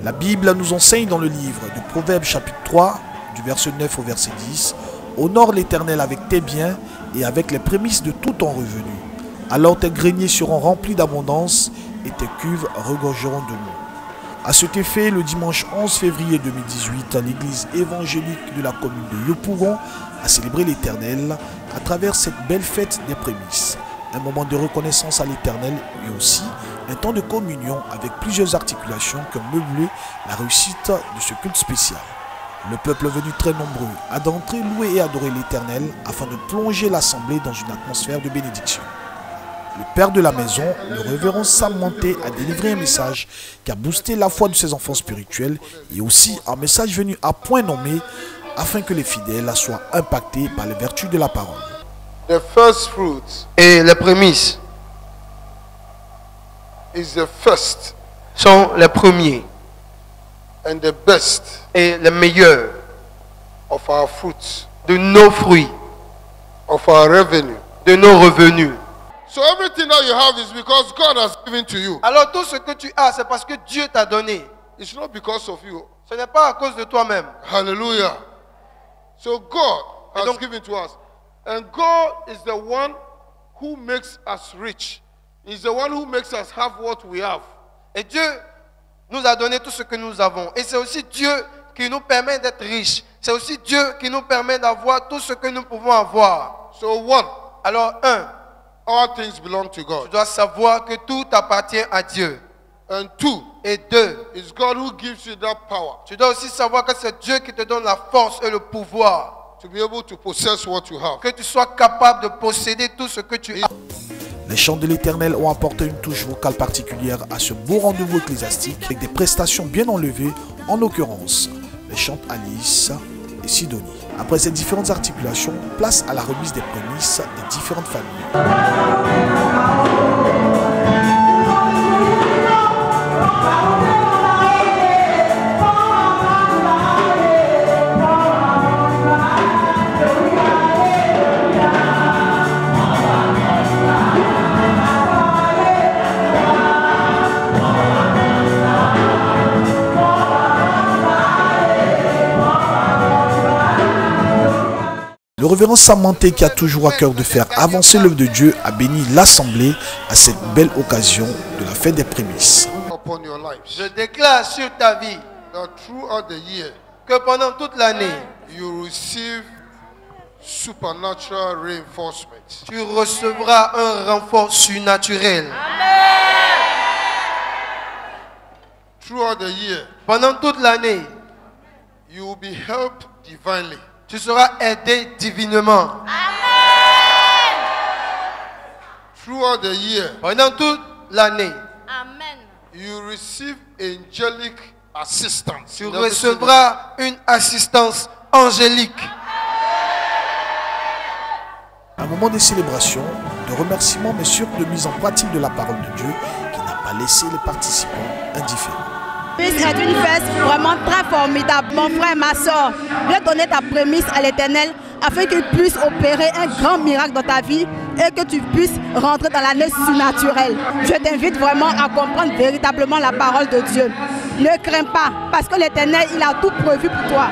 La Bible nous enseigne dans le livre de Proverbes chapitre 3, du verset 9 au verset 10, « Honore l'Éternel avec tes biens et avec les prémices de tout ton revenu. Alors tes greniers seront remplis d'abondance et tes cuves regorgeront de l'eau. » À cet effet, le dimanche 11 février 2018, l'église évangélique de la commune de Yopougon a célébré l'Éternel à travers cette belle fête des prémices. Un moment de reconnaissance à l'Éternel et aussi un temps de communion avec plusieurs articulations qui ont meublé la réussite de ce culte spécial. Le peuple venu très nombreux a d'entrée loué et adoré l'Éternel afin de plonger l'assemblée dans une atmosphère de bénédiction. Le père de la maison, le révérend Sam Monté, a délivré un message qui a boosté la foi de ses enfants spirituels et aussi un message venu à point nommé afin que les fidèles soient impactés par les vertus de la parole. The first fruit Et les prémices is the first sont les premiers and the best et les meilleurs of our fruits, de nos fruits, of our revenue. de nos revenus. So everything that you have is because God has given to you. Alors tout ce que tu as, c'est parce que Dieu t'a donné. It's not because of you. Ce n'est pas à cause de toi-même. Hallelujah. So God has donc- given to us. And God is the one who makes us rich. He's the one who makes us have what we have. Et Dieu nous a donné tout ce que nous avons. Et c'est aussi Dieu qui nous permet d'être riches. C'est aussi Dieu qui nous permet d'avoir tout ce que nous pouvons avoir. So one, Alors all things belong to tu God. dois savoir que tout appartient à Dieu. And two, Et deux, it's God who gives you that power tu dois aussi savoir que c'est Dieu qui te donne la force et le pouvoir. to be able to possess what you have. Que tu sois capable de posséder tout ce que tu as. Les chants de l'Éternel ont apporté une touche vocale particulière à ce beau rendez-vous ecclésiastique avec des prestations bien enlevées, en l'occurrence les chants Alice et Sidonie. Après ces différentes articulations, place à la remise des prémices des différentes familles. Le révérend Sam Monté, qui a toujours à cœur de faire avancer l'œuvre de Dieu, a béni l'assemblée à cette belle occasion de la fête des prémices. Upon your Je lives, déclare sur ta vie that throughout the year, que pendant toute l'année, you receive supernatural reinforcement. tu recevras un renfort surnaturel. Throughout the year, Pendant toute l'année, you will be helped divinely. tu seras aidé divinement. Throughout the year, Pendant toute l'année, Amen. you receive angelic assistance. tu in every recevras une assistance angélique. Un moment de célébration, de remerciement, mais surtout de mise en pratique de la parole de Dieu qui n'a pas laissé les participants indifférents. C'est une fête vraiment très formidable. Mon frère, ma soeur, viens donner ta prémisse à l'Éternel afin qu'il puisse opérer un grand miracle dans ta vie et que tu puisses rentrer dans l'année surnaturelle. Je t'invite vraiment à comprendre véritablement la parole de Dieu. Ne crains pas, parce que l'Éternel, il a tout prévu pour toi.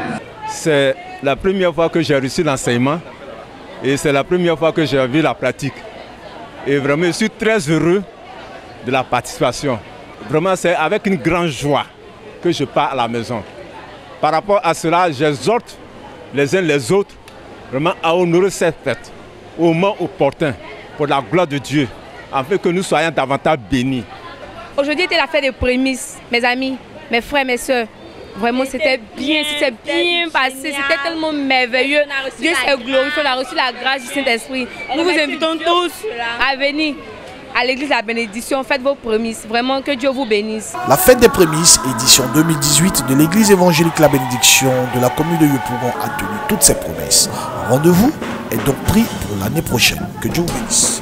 C'est la première fois que j'ai reçu l'enseignement et c'est la première fois que j'ai vu la pratique. Et vraiment, je suis très heureux de la participation. Vraiment, c'est avec une grande joie que je pars à la maison. Par rapport à cela, j'exhorte les uns les autres vraiment à honorer cette fête au moment opportun pour la gloire de Dieu, afin que nous soyons davantage bénis. Aujourd'hui était la fête des prémices, mes amis, mes frères, mes soeurs. Vraiment, c'était bien passé, c'était tellement merveilleux. Dieu s'est glorifié, on a reçu la grâce du Saint-Esprit. Nous vous invitons tous à venir à l'église La Bénédiction, faites vos prémices. Vraiment, que Dieu vous bénisse. La fête des prémices, édition 2018 de l'église évangélique La Bénédiction de la commune de Yopougon a tenu toutes ses promesses. Rendez-vous est donc pris pour l'année prochaine. Que Dieu vous bénisse.